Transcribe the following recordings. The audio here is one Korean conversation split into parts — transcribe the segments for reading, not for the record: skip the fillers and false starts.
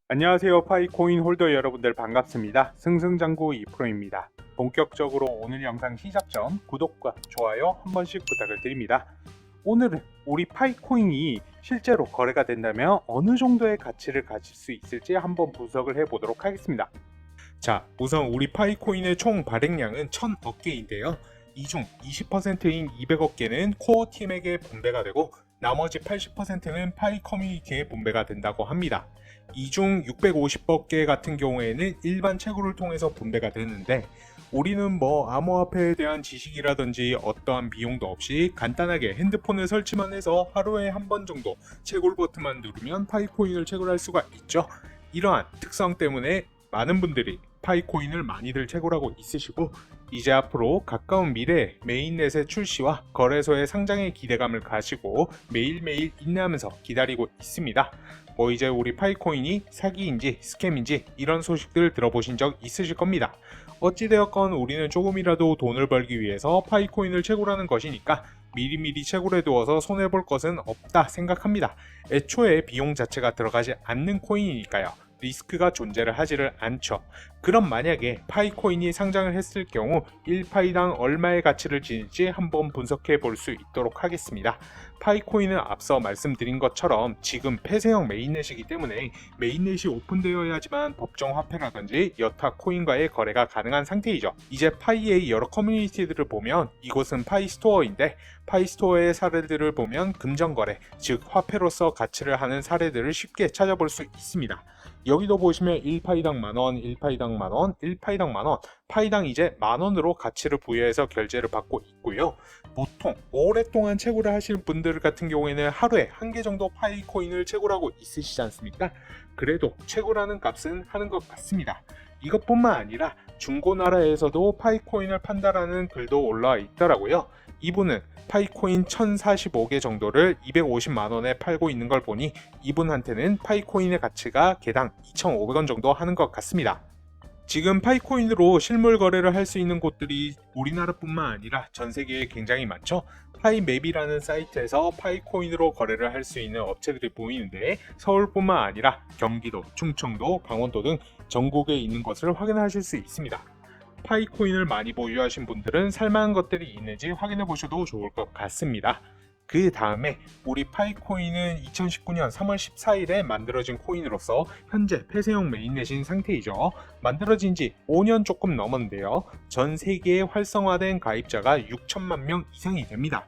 안녕하세요. 파이코인 홀더 여러분들 반갑습니다. 승승장구 2프로입니다. 본격적으로 오늘 영상 시작 전 구독과 좋아요 한 번씩 부탁을 드립니다. 오늘은 우리 파이코인이 실제로 거래가 된다면 어느 정도의 가치를 가질 수 있을지 한번 분석을 해보도록 하겠습니다. 자, 우선 우리 파이코인의 총 발행량은 1000억 개인데요. 이 중 20%인 200억 개는 코어 팀에게 분배가 되고 나머지 80%는 파이 커뮤니티에 분배가 된다고 합니다. 이 중 650억 개 같은 경우에는 일반 채굴을 통해서 분배가 되는데 우리는 암호화폐에 대한 지식이라든지 어떠한 비용도 없이 간단하게 핸드폰에 설치만 해서 하루에 한 번 정도 채굴 버튼만 누르면 파이코인을 채굴할 수가 있죠. 이러한 특성 때문에 많은 분들이 파이코인을 많이들 채굴하고 있으시고 이제 앞으로 가까운 미래에 메인넷의 출시와 거래소의 상장의 기대감을 가지고 매일매일 인내하면서 기다리고 있습니다. 이제 우리 파이코인이 사기인지 스캠인지 이런 소식들 들어보신 적 있으실 겁니다. 어찌되었건 우리는 조금이라도 돈을 벌기 위해서 파이코인을 채굴하는 것이니까 미리미리 채굴해 두어서 손해볼 것은 없다 생각합니다. 애초에 비용 자체가 들어가지 않는 코인이니까요. 리스크가 존재를 하지를 않죠. 그럼 만약에 파이코인이 상장을 했을 경우 1파이당 얼마의 가치를 지닐지 한번 분석해 볼 수 있도록 하겠습니다. 파이코인은 앞서 말씀드린 것처럼 지금 폐쇄형 메인넷이기 때문에 메인넷이 오픈되어야지만 법정 화폐라든지 여타 코인과의 거래가 가능한 상태이죠. 이제 파이의 여러 커뮤니티들을 보면 이곳은 파이스토어인데 파이스토어의 사례들을 보면 금전거래, 즉 화폐로서 가치를 하는 사례들을 쉽게 찾아볼 수 있습니다. 여기도 보시면 1파이당 만원, 1파이당 만원, 1파이당 만원, 파이당 이제 만원으로 가치를 부여해서 결제를 받고 있고요. 보통 오랫동안 채굴을 하시는 분들 같은 경우에는 하루에 한 개 정도 파이코인을 채굴하고 있으시지 않습니까? 그래도 채굴하는 값은 하는 것 같습니다. 이것뿐만 아니라 중고나라에서도 파이코인을 판다라는 글도 올라와 있더라고요. 이분은 파이코인 1045개 정도를 250만원에 팔고 있는 걸 보니 이분한테는 파이코인의 가치가 개당 2,500원 정도 하는 것 같습니다. 지금 파이코인으로 실물 거래를 할 수 있는 곳들이 우리나라뿐만 아니라 전 세계에 굉장히 많죠. 파이맵이라는 사이트에서 파이코인으로 거래를 할 수 있는 업체들이 보이는데 서울뿐만 아니라 경기도, 충청도, 강원도 등 전국에 있는 것을 확인하실 수 있습니다. 파이코인을 많이 보유하신 분들은 살만한 것들이 있는지 확인해 보셔도 좋을 것 같습니다. 그 다음에 우리 파이코인은 2019년 3월 14일에 만들어진 코인으로서 현재 폐쇄형 메인넷인 상태이죠. 만들어진 지 5년 조금 넘었는데요. 전 세계에 활성화된 가입자가 6천만 명 이상이 됩니다.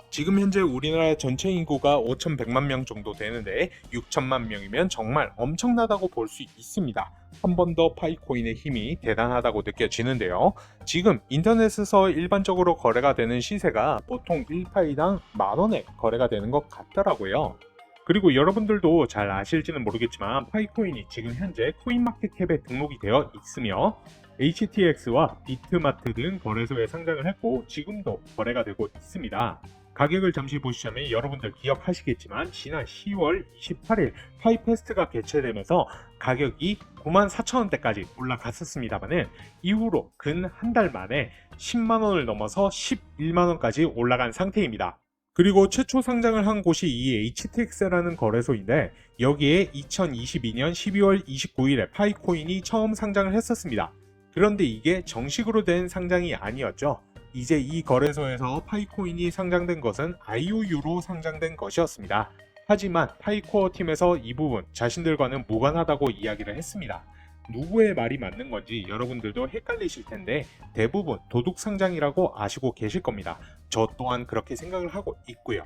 지금 현재 우리나라 전체 인구가 5,100만 명 정도 되는데 6천만 명이면 정말 엄청나다고 볼 수 있습니다. 한 번 더 파이코인의 힘이 대단하다고 느껴지는데요. 지금 인터넷에서 일반적으로 거래가 되는 시세가 보통 1파이당 만원에 거래가 되는 것 같더라고요. 그리고 여러분들도 잘 아실지는 모르겠지만 파이코인이 지금 현재 코인마켓캡에 등록이 되어 있으며 HTX와 비트마트 등 거래소에 상장을 했고 지금도 거래가 되고 있습니다. 가격을 잠시 보시자면 여러분들 기억하시겠지만 지난 10월 28일 파이페스트가 개최되면서 가격이 94,000원대까지 올라갔었습니다만은 이후로 근 한 달 만에 10만원을 넘어서 11만원까지 올라간 상태입니다. 그리고 최초 상장을 한 곳이 이 HTX라는 거래소인데 여기에 2022년 12월 29일에 파이코인이 처음 상장을 했었습니다. 그런데 이게 정식으로 된 상장이 아니었죠. 이제 이 거래소에서 파이코인이 상장된 것은 IOU로 상장된 것이었습니다. 하지만 파이코어 팀에서 이 부분 자신들과는 무관하다고 이야기를 했습니다. 누구의 말이 맞는 건지 여러분들도 헷갈리실 텐데 대부분 도둑 상장이라고 아시고 계실 겁니다. 저 또한 그렇게 생각을 하고 있고요.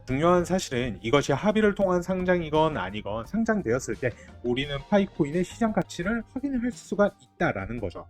중요한 사실은 이것이 합의를 통한 상장이건 아니건 상장되었을 때 우리는 파이코인의 시장 가치를 확인할 수가 있다라는 거죠.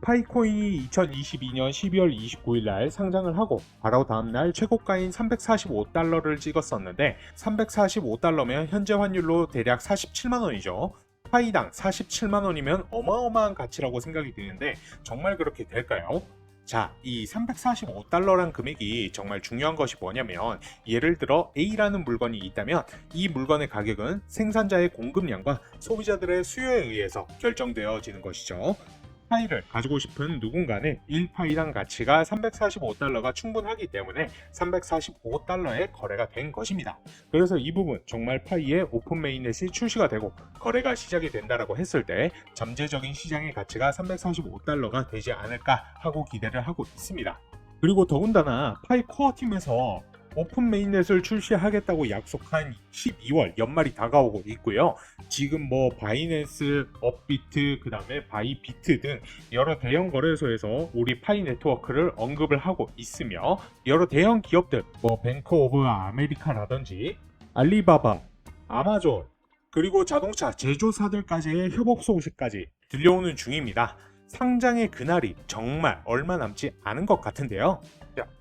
파이코인이 2022년 12월 29일 날 상장을 하고 바로 다음날 최고가인 345달러를 찍었었는데 345달러면 현재 환율로 대략 47만원이죠. 파이당 47만원이면 어마어마한 가치라고 생각이 드는데 정말 그렇게 될까요? 자, 이 345달러란 금액이 정말 중요한 것이 뭐냐면 예를 들어 A라는 물건이 있다면 이 물건의 가격은 생산자의 공급량과 소비자들의 수요에 의해서 결정되어지는 것이죠. 파이를 가지고 싶은 누군가는 1파이당 가치가 345달러가 충분하기 때문에 345달러에 거래가 된 것입니다. 그래서 이 부분 정말 파이의 오픈 메인넷이 출시가 되고 거래가 시작이 된다라고 했을 때 잠재적인 시장의 가치가 345달러가 되지 않을까 하고 기대를 하고 있습니다. 그리고 더군다나 파이 코어 팀에서 오픈 메인넷을 출시하겠다고 약속한 12월 연말이 다가오고 있고요. 지금 바이낸스, 업비트, 그 다음에 바이비트 등 여러 대형 거래소에서 우리 파이 네트워크를 언급을 하고 있으며 여러 대형 기업들, 뱅크 오브 아메리카라든지 알리바바, 아마존, 그리고 자동차 제조사들까지의 협업 소식까지 들려오는 중입니다. 상장의 그날이 정말 얼마 남지 않은 것 같은데요.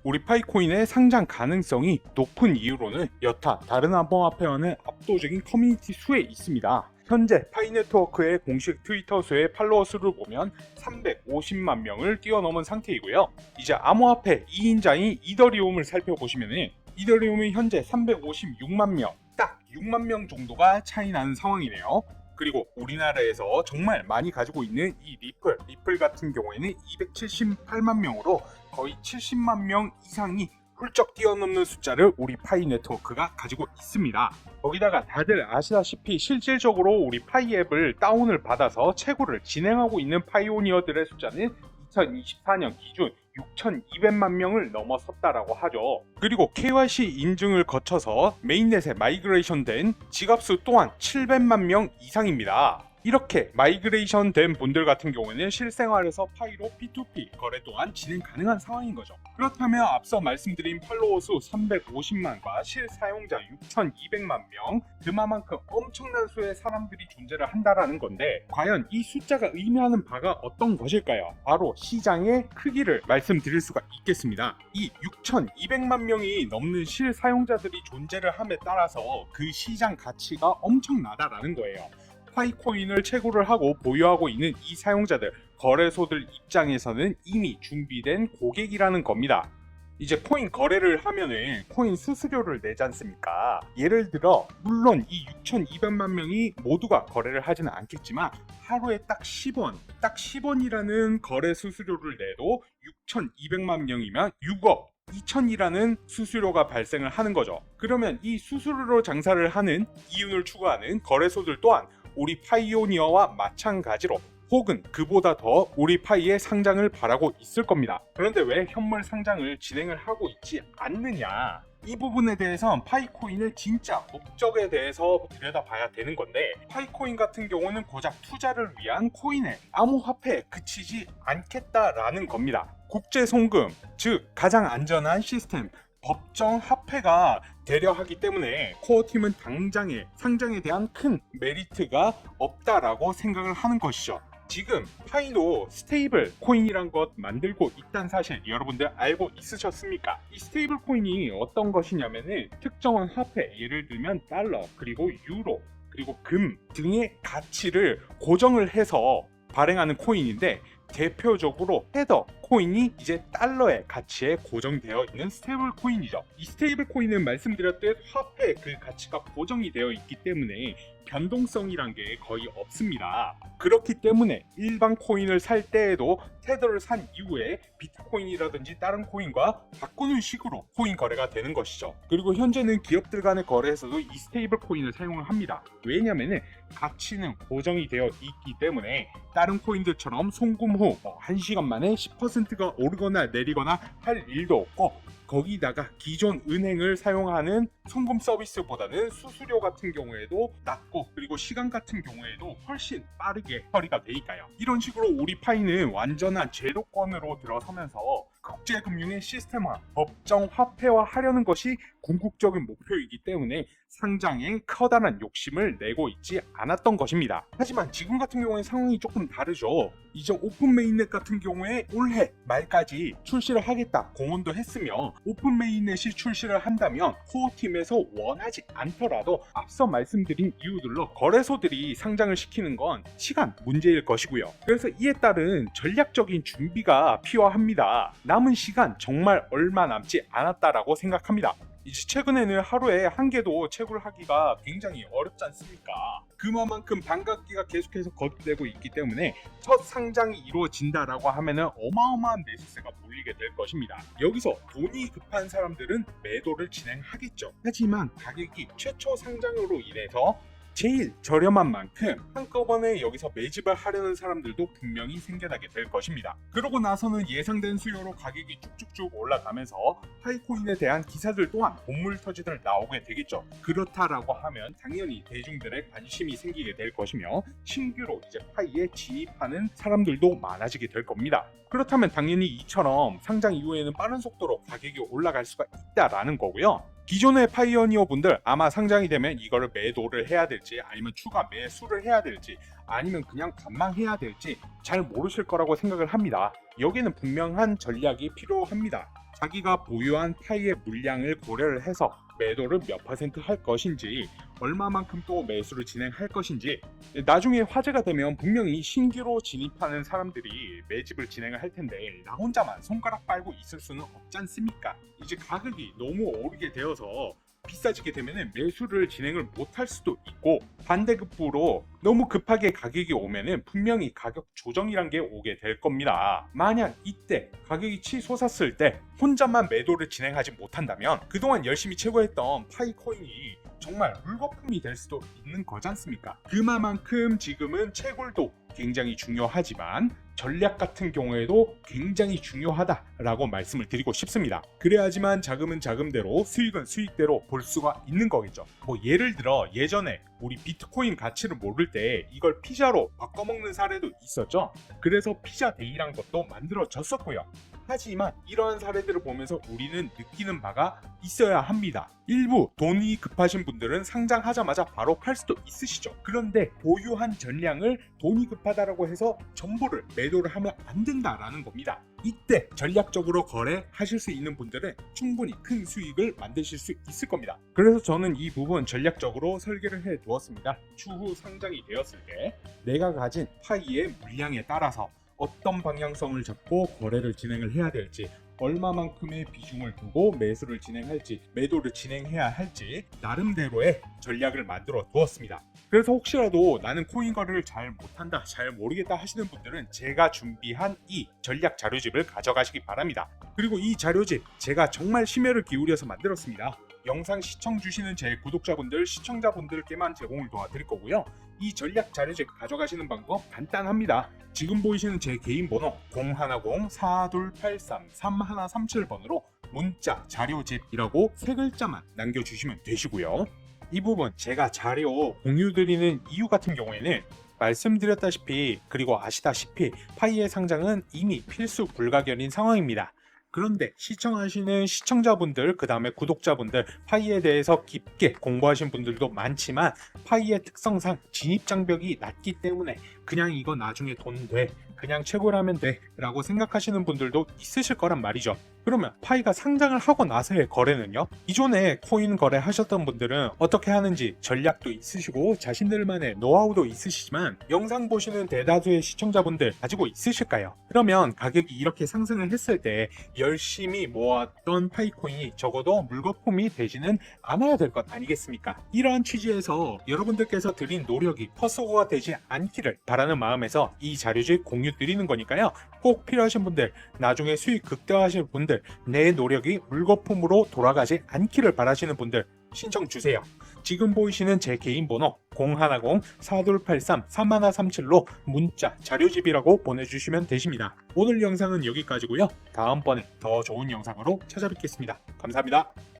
우리 파이코인의 상장 가능성이 높은 이유로는 여타 다른 암호화폐와는 압도적인 커뮤니티 수에 있습니다. 현재 파이 네트워크의 공식 트위터 수의 팔로워 수를 보면 350만 명을 뛰어넘은 상태이고요. 이제 암호화폐 2인자인 이더리움을 살펴보시면 이더리움이 현재 356만 명, 딱 6만 명 정도가 차이 나는 상황이네요. 그리고 우리나라에서 정말 많이 가지고 있는 이 리플 같은 경우에는 278만 명으로 거의 70만 명 이상이 훌쩍 뛰어넘는 숫자를 우리 파이 네트워크가 가지고 있습니다. 거기다가 다들 아시다시피 실질적으로 우리 파이 앱을 다운을 받아서 채굴을 진행하고 있는 파이오니어들의 숫자는 2024년 기준 6,200만 명을 넘어섰다라고 하죠. 그리고 KYC 인증을 거쳐서 메인넷에 마이그레이션 된 지갑수 또한 700만 명 이상입니다. 이렇게 마이그레이션 된 분들 같은 경우에는 실생활에서 파이로 P2P 거래 또한 진행 가능한 상황인 거죠. 그렇다면 앞서 말씀드린 팔로워 수 350만과 실사용자 6,200만 명, 그만큼 엄청난 수의 사람들이 존재를 한다라는 건데 과연 이 숫자가 의미하는 바가 어떤 것일까요? 바로 시장의 크기를 말씀드릴 수가 있겠습니다. 이 6,200만 명이 넘는 실사용자들이 존재를 함에 따라서 그 시장 가치가 엄청나다라는 거예요. 파이코인을 채굴을 하고 보유하고 있는 이 사용자들, 거래소들 입장에서는 이미 준비된 고객이라는 겁니다. 이제 코인 거래를 하면은 코인 수수료를 내지 않습니까? 예를 들어 물론 이 6,200만 명이 모두가 거래를 하지는 않겠지만 하루에 딱 10원이라는 거래 수수료를 내도 6,200만 명이면 6억 2천이라는 수수료가 발생을 하는 거죠. 그러면 이 수수료로 장사를 하는 이윤을 추구하는 거래소들 또한 우리 파이오니어와 마찬가지로 혹은 그보다 더 우리 파이의 상장을 바라고 있을 겁니다. 그런데 왜 현물 상장을 진행을 하고 있지 않느냐? 이 부분에 대해서는 파이코인의 진짜 목적에 대해서 들여다봐야 되는 건데 파이코인 같은 경우는 고작 투자를 위한 코인의 암호화폐에 그치지 않겠다라는 겁니다. 국제 송금, 즉 가장 안전한 시스템, 법정 화폐가 되려 하기 때문에 코어팀은 당장의 상장에 대한 큰 메리트가 없다라고 생각을 하는 것이죠. 지금 파이도 스테이블 코인이란 것 만들고 있다는 사실 여러분들 알고 있으셨습니까? 이 스테이블 코인이 어떤 것이냐면은 특정한 화폐, 예를 들면 달러, 그리고 유로, 그리고 금 등의 가치를 고정을 해서 발행하는 코인인데 대표적으로 테더 코인이 이제 달러의 가치에 고정되어 있는 스테이블 코인이죠. 이 스테이블 코인은 말씀드렸듯 화폐 그 가치가 고정이 되어 있기 때문에 변동성이란 게 거의 없습니다. 그렇기 때문에 일반 코인을 살 때에도 테더를 산 이후에 비트코인이라든지 다른 코인과 바꾸는 식으로 코인 거래가 되는 것이죠. 그리고 현재는 기업들 간의 거래에서도 이 스테이블 코인을 사용을 합니다. 왜냐면은 가치는 고정이 되어 있기 때문에 다른 코인들처럼 송금 후 1시간 만에 10%가 오르거나 내리거나 할 일도 없고 거기다가 기존 은행을 사용하는 송금 서비스보다는 수수료 같은 경우에도 낮고 그리고 시간 같은 경우에도 훨씬 빠르게 처리가 되니까요. 이런 식으로 우리 파이는 완전한 제도권으로 들어서면서 국제금융의 시스템화, 법정 화폐화 하려는 것이 궁극적인 목표이기 때문에 상장에 커다란 욕심을 내고 있지 않았던 것입니다. 하지만 지금 같은 경우에 상황이 조금 다르죠. 이제 오픈 메인넷 같은 경우에 올해 말까지 출시를 하겠다 공언도 했으며 오픈 메인넷이 출시를 한다면 코어팀에서 원하지 않더라도 앞서 말씀드린 이유들로 거래소들이 상장을 시키는 건 시간 문제일 것이고요. 그래서 이에 따른 전략적인 준비가 필요합니다. 남은 시간 정말 얼마 남지 않았다라고 생각합니다. 이제 최근에는 하루에 한 개도 채굴하기가 굉장히 어렵지 않습니까? 그만큼 반갑기가 계속해서 거듭되고 있기 때문에 첫 상장이 이루어진다라고 하면은 어마어마한 매수세가 몰리게 될 것입니다. 여기서 돈이 급한 사람들은 매도를 진행하겠죠. 하지만 가격이 최초 상장으로 인해서 제일 저렴한 만큼 한꺼번에 여기서 매집을 하려는 사람들도 분명히 생겨나게 될 것입니다. 그러고 나서는 예상된 수요로 가격이 쭉쭉쭉 올라가면서 파이코인에 대한 기사들 또한 본물터지들 나오게 되겠죠. 그렇다라고 하면 당연히 대중들의 관심이 생기게 될 것이며 신규로 이제 파이에 진입하는 사람들도 많아지게 될 겁니다. 그렇다면 당연히 이처럼 상장 이후에는 빠른 속도로 가격이 올라갈 수가 있다라는 거고요. 기존의 파이오니어 분들 아마 상장이 되면 이거를 매도를 해야 될지 아니면 추가 매수를 해야 될지 아니면 그냥 관망해야 될지 잘 모르실 거라고 생각을 합니다. 여기는 분명한 전략이 필요합니다. 자기가 보유한 파이의 물량을 고려를 해서 매도를 몇 % 할 것인지 얼마만큼 또 매수를 진행할 것인지 나중에 화제가 되면 분명히 신규로 진입하는 사람들이 매집을 진행을 할 텐데 나 혼자만 손가락 빨고 있을 수는 없지 않습니까? 이제 가격이 너무 오르게 되어서 비싸지게 되면 매수를 진행을 못할 수도 있고 반대급부로 너무 급하게 가격이 오면은 분명히 가격 조정이란 게 오게 될 겁니다. 만약 이때 가격이 치솟았을 때 혼자만 매도를 진행하지 못한다면 그동안 열심히 채굴했던 파이코인이 정말 물거품이 될 수도 있는 거지 않습니까? 그만큼 지금은 채굴도 굉장히 중요하지만 전략 같은 경우에도 굉장히 중요하다라고 말씀을 드리고 싶습니다. 그래야지만 자금은 자금대로 수익은 수익대로 볼 수가 있는 거겠죠. 뭐 예를 들어 예전에 우리 비트코인 가치를 모를 때 이걸 피자로 바꿔먹는 사례도 있었죠. 그래서 피자데이란 것도 만들어졌었고요. 하지만 이러한 사례들을 보면서 우리는 느끼는 바가 있어야 합니다. 일부 돈이 급하신 분들은 상장하자마자 바로 팔 수도 있으시죠. 그런데 보유한 전량을 돈이 급하다라고 해서 전부를 매도를 하면 안 된다라는 겁니다. 이때 전략적으로 거래하실 수 있는 분들은 충분히 큰 수익을 만드실 수 있을 겁니다. 그래서 저는 이 부분 전략적으로 설계를 해 두었습니다. 추후 상장이 되었을 때 내가 가진 파이의 물량에 따라서 어떤 방향성을 잡고 거래를 진행을 해야 될지 얼마만큼의 비중을 두고 매수를 진행할지 매도를 진행해야 할지 나름대로의 전략을 만들어 두었습니다. 그래서 혹시라도 나는 코인 거래를 잘 못한다 잘 모르겠다 하시는 분들은 제가 준비한 이 전략 자료집을 가져가시기 바랍니다. 그리고 이 자료집 제가 정말 심혈을 기울여서 만들었습니다. 영상 시청 주시는 제 구독자분들 시청자분들께만 제공을 도와드릴 거고요. 이 전략 자료집 가져가시는 방법 간단합니다. 지금 보이시는 제 개인 번호 010-4283-3137번으로 문자 자료집이라고 세 글자만 남겨주시면 되시고요. 이 부분 제가 자료 공유드리는 이유 같은 경우에는 말씀드렸다시피 그리고 아시다시피 파이의 상장은 이미 필수 불가결인 상황입니다. 그런데 시청하시는 시청자분들 그 다음에 구독자분들 파이에 대해서 깊게 공부하신 분들도 많지만 파이의 특성상 진입장벽이 낮기 때문에 그냥 이거 나중에 돈 돼 그냥 채굴하면 돼 라고 생각하시는 분들도 있으실 거란 말이죠. 그러면 파이가 상장을 하고 나서의 거래는요? 기존에 코인 거래하셨던 분들은 어떻게 하는지 전략도 있으시고 자신들만의 노하우도 있으시지만 영상 보시는 대다수의 시청자분들 가지고 있으실까요? 그러면 가격이 이렇게 상승을 했을 때 열심히 모았던 파이코인이 적어도 물거품이 되지는 않아야 될 것 아니겠습니까? 이러한 취지에서 여러분들께서 드린 노력이 헛수고가 되지 않기를 바라는 마음에서 이 자료집 공유 드리는 거니까요. 꼭 필요하신 분들 나중에 수익 극대화하실 분들 내 노력이 물거품으로 돌아가지 않기를 바라시는 분들 신청 주세요. 지금 보이시는 제 개인 번호 010-4283-3137로 문자 자료집이라고 보내주시면 되십니다. 오늘 영상은 여기까지고요. 다음번에 더 좋은 영상으로 찾아뵙겠습니다. 감사합니다.